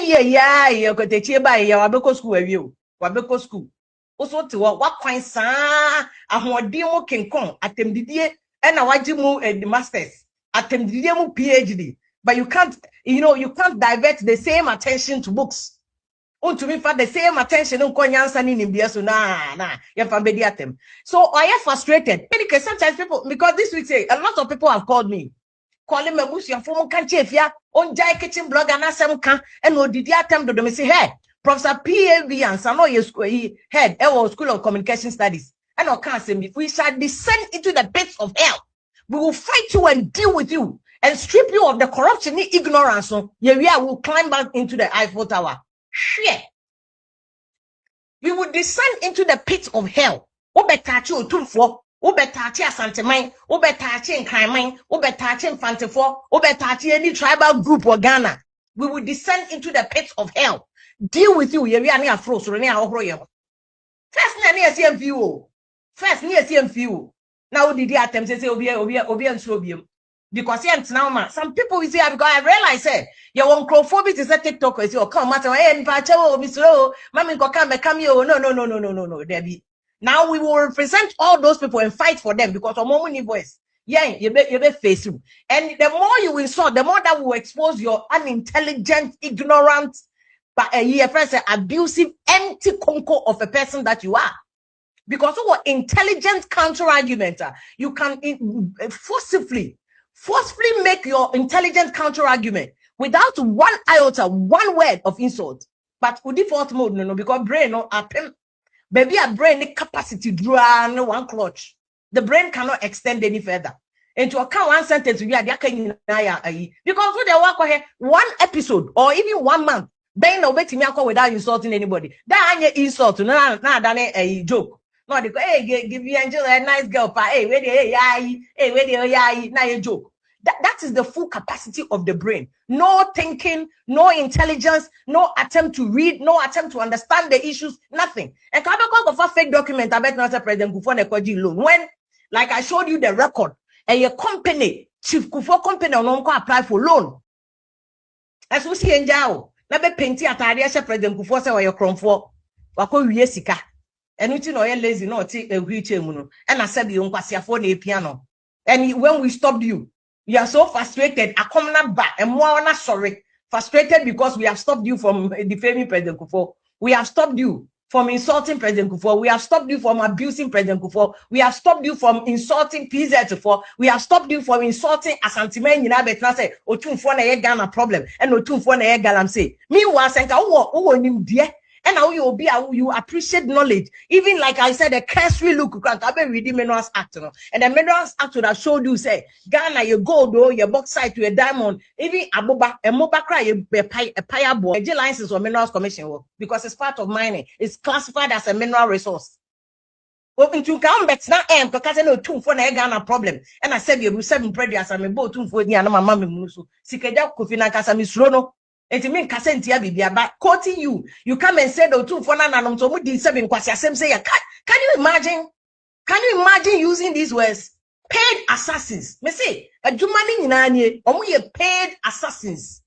yeah, you got a cheer by your Wabeko school review. Wabeko school. Also to what coin sa a demo can come at them didier and a wajimu and the masters at them didiemu PhD. But you can't divert the same attention to books. To me for the same attention on konyansa in India so so I am frustrated because sometimes people, because this week say a lot of people have called me calling me bush your phone can chef ya on jai kitchen blog and asem can and no did ya attempt to me say hey Professor PAV and Sano he head our School of Communication Studies and I can't say we shall descend into the pits of hell. We will fight you and deal with you and strip you of the corruption and ignorance. So yeah, we will climb back into the Eiffel Tower. Shit. We will descend into the pits of hell. Obetachi otumfo, obetachi asanteman, obetachi nkraiman, obetachi infantefo, obetachi any tribal group or Ghana. We will descend into the pits of hell. Deal with you. We are near frost or near Ohroyo. First, near CMFU. First, near CMFU. Now, did the attempt to say, Obi and Sobium? Because now, some people will say, because I realize, your oncrophobic is a TikTok, is your come matter, and Pacho, Miss Low, Mammy come here. No, Debbie. Now we will represent all those people and fight for them because of more voice. Yeah, you be face you. And the more you insult, the more that will expose your unintelligent, ignorant, but abusive, empty conco of a person that you are. Because of what intelligent counter argument, you can forcefully make your intelligent counter argument without one iota, one word of insult. But with default mode, no, because brain no happen. Baby, a brain capacity draw no one clutch. The brain cannot extend any further. And to account one sentence, we are because when they walk here, one episode or even 1 month, Ben no bet me without insulting anybody. That insult, no, done a joke. No, they go, hey, give you Angela a nice girl, pa, hey, where they, now a joke. That is the full capacity of the brain. No thinking, no intelligence, no attempt to read, no attempt to understand the issues, nothing. And can I go for fake document? I bet not a President Kufuor loan. When, like I showed you the record, and your company, Chief Kufuor company, on apply for loan. As we see in Jao, never painting at Ariasha President Kufuor say, your cron for Wako Yesika. And you know, you're lazy, no, take a wheelchair, and I said, you don't for the piano. And when we stopped you, you are so frustrated. I come not back and more not sorry. Frustrated because we have stopped you from defaming President Kufuor. We have stopped you from insulting President Kufuor. We have stopped you from abusing President Kufuor. We have stopped you from insulting PZ4. We have stopped you from insulting Asantimen. You know, but now say, Otumfuor na ye Ghana problem and Otumfuor na ye Galamsey. Meanwhile, say, oh, him dear. And how you appreciate knowledge. Even like I said, a cursory look, I've been reading Minerals Act. And the Minerals Act would have showed you, say, Ghana, your gold, your bauxite to a diamond, even a moba cry, a pire board, a license or Minerals Commission work, because it's part of mining. It's classified as a mineral resource. Open to come back now, because I know two for a Ghana problem. And I said, you 7 predators, I'm a boat for the Anama Musu, Sikaja Kofina Casamisrono. And to me, Cassentia Bibia, but quoting you come and say the 2 for Nanam, so we did 7 Quasiasem say, can you imagine? Can you imagine using these words? Paid assassins. Me say, a Jumani Nani, only paid assassins.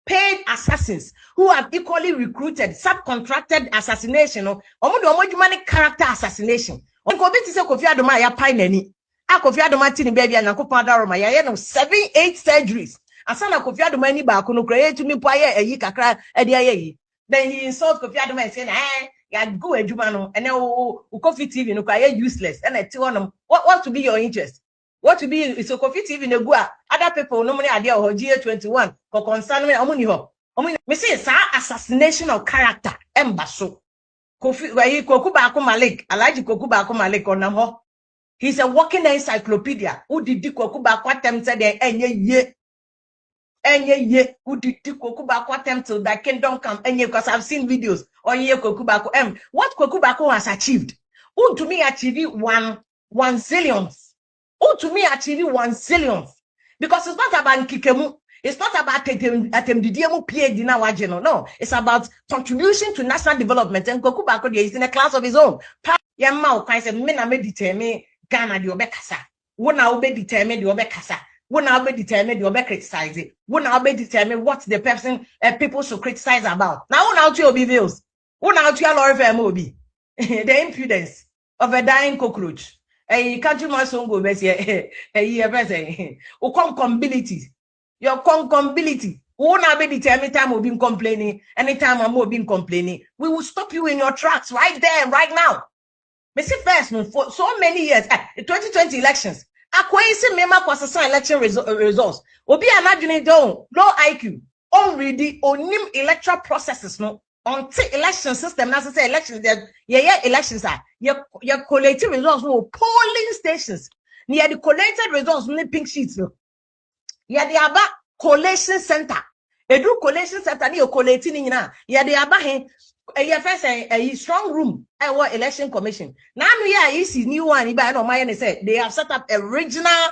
Paid assassins who have equally recruited, subcontracted assassination, or Jumani character assassination. On Covid is a Kofi Adoma, ya pineni. A Kofi Adoma Tini baby and Akopadaroma, ya 7-8 surgeries. Asana Kofi Adoma ni ba kono create to me poye eyi kakra e de ayi. Then he insult Kofi Adoma and say, ya go adwuma no, and then Kofi TV no kwa useless. And I tell them, what to be your interest? What to be so Kofi TV no go other people no money idea or GA21 for concern me omuni ho. Me say assassination of character embaso. Kofi where Koku Baako Malik, Alaji Koku Baako Malik onam ho. He's a walking encyclopedia. Who did Koku Baako attempted enye who did Koku Baako attempt till that kingdom come because I've seen videos on ye Koku Baako what Koku Baako has achieved. Who to me achieve 1 zillionth. Who to me achieve 1 zillionth. Because it's not about Kikemu. It's not about Atemdidiemu PhD na wajeno. No, it's about contribution to national development. And Koku Baako is in a class of his own. Yamma, I said, men are determined Ghana the Obekasa. Wona obe determined the Obekasa. When I be determine you be criticize it. When I be determine what the person people should criticize about. Now when out your views. When out your Lord Mobi. The impudence of a dying cockroach. A country man song go best here. O concombility. Your concombility. Who now be determined time will be complaining. Anytime I'm more being complaining, we will stop you in your tracks right there, right now. Me see first for so many years, the 2020 elections. Akwai mema kwasasa election results. Obi anadwene don low IQ. On ready onim electoral processes no. Until election system, na say elections elections are your collated results no polling stations. Near the collated results no pink sheets no. Ya the aba collation center. Edu collation center ni collate ni nyina. Ya the aba he first a strong room election commission. Now is new one by no my say they have set up a regional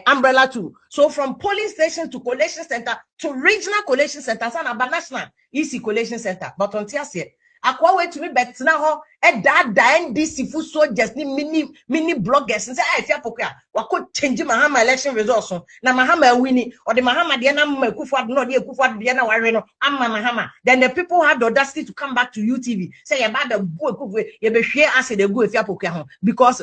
umbrella too. So from polling station to collation center to regional collation center and national EC collation center. But on Tiasie, akwa way to me bet now e that NDC full soldiers ni mini bloggers and say I fear poker wako change Mahama election results na Mahama winning or the Mahama de na Kufuor no de Kufuor de na ware no amma Mahama. Then the people have the audacity to come back to UTV say about the boy you be share as they go fear poker because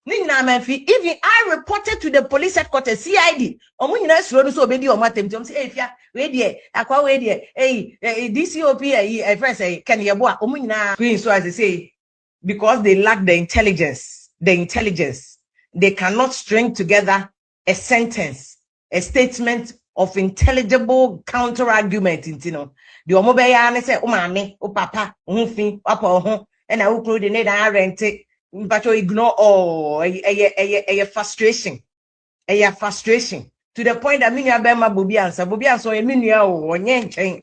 even I reported to the police headquarters CID. So as I say, because they lack the intelligence, they cannot string together a sentence, a statement of intelligible counter argument. You know, the omobeyane say, "Oh mami, oh papa, and I will include the need I rent it." But you ignore all a frustration to the point that many abema Bobby answer a minia or yen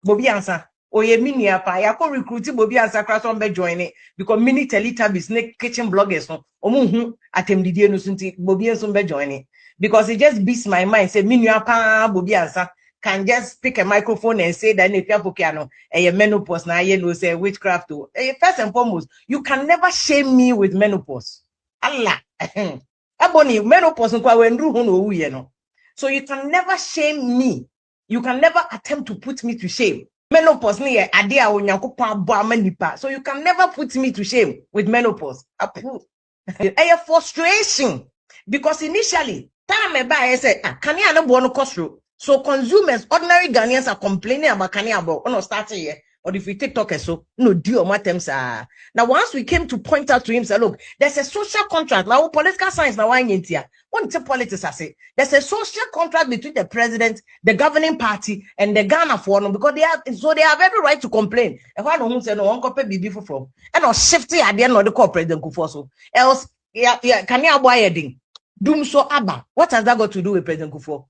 Bobby answer or ye minia pa ya recruiting Bobby answer class on be join it because many Teletubbies snake kitchen bloggers no omuhu atem didie no sunti Bobby answer be join it because it just beats my mind say minia pa Bobby answer can just pick a microphone and say that if you have a menopause now you know say witchcraft too. First and foremost, you can never shame me with menopause. Allah. Aboni menopause so you can never shame me. You can never attempt to put me to shame. Menopause ni adia onyankopon abo amanipa. So you can never put me to shame with menopause. A frustration because initially time e ba say can you no bo no cost. So consumers, ordinary Ghanaians are complaining about Kaniabo. Oh no, starting here. Or if we TikTok so no deal matters. Now once we came to point out to him, say, look, there's a social contract. Now political science now why ain't here? What politics I say? There's a social contract between the president, the governing party, and the Ghana forum because they have every right to complain. If I know who say no one copy be from and or shifty at the end of the call President Kufuor. Else, Kaniabo heading. Doom so Abba. What has that got to do with President Kufuor?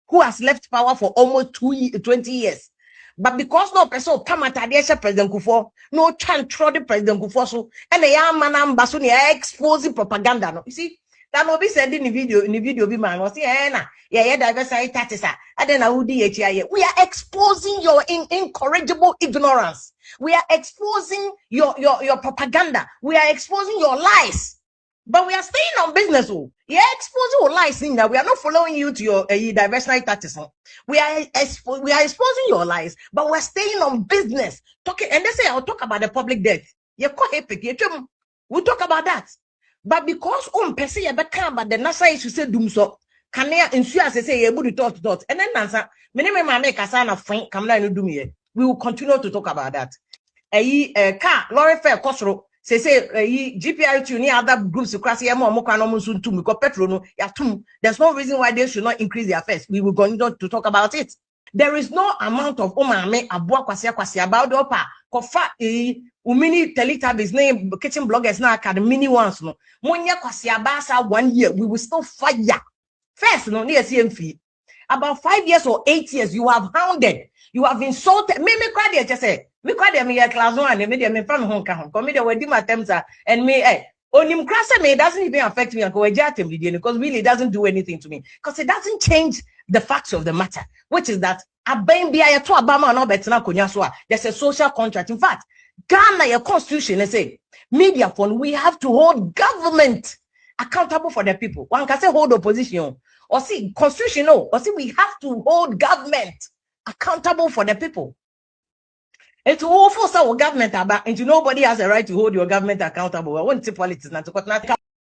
Who has left power for almost 20 years. But because no person come at President Kufuor, no chance throw the President Kufuor so and the young man ambassador exposing propaganda. No, you see, that will be said in the video be man was diversity taxes. And then we are exposing your incorrigible ignorance. We are exposing your propaganda. We are exposing your lies. But we are staying on business. Yeah, exposing your lies in that we are not following you to your diversity tactics. We are exposing your lies, but we're staying on business. Talking and they say I'll talk about the public debt. We'll talk about that. But because person you become but the NASA is to say doom so can they insu as they say able to talk and then answer make a sign of fine come down do me. We will continue to talk about that. Car lorry fare cost say GPR ni other groups across here more because petrol no yatum. There's no reason why they should not increase their fares. We will continue to talk about it. There is no amount of omame abua kwasi about the opa kofa umini Teletubbies name kitchen bloggers now mini ones no monya kwasi abasa 1 year we will still fire first no near CMF about 5 years or 8 years you have hounded, you have insulted me cry just say me cry them here class 1 and me from home come me the wedding attempts and me onim krasa me doesn't even affect me because really it doesn't do anything to me because it doesn't change the facts of the matter, which is that there's a social contract. In fact, Ghana, your constitution, they say, media fund, we have to hold government accountable for the people. One can say hold opposition or see constitutional or see we have to hold government accountable for the people. It's all for our government about and nobody has a right to hold your government accountable. I want to politics not to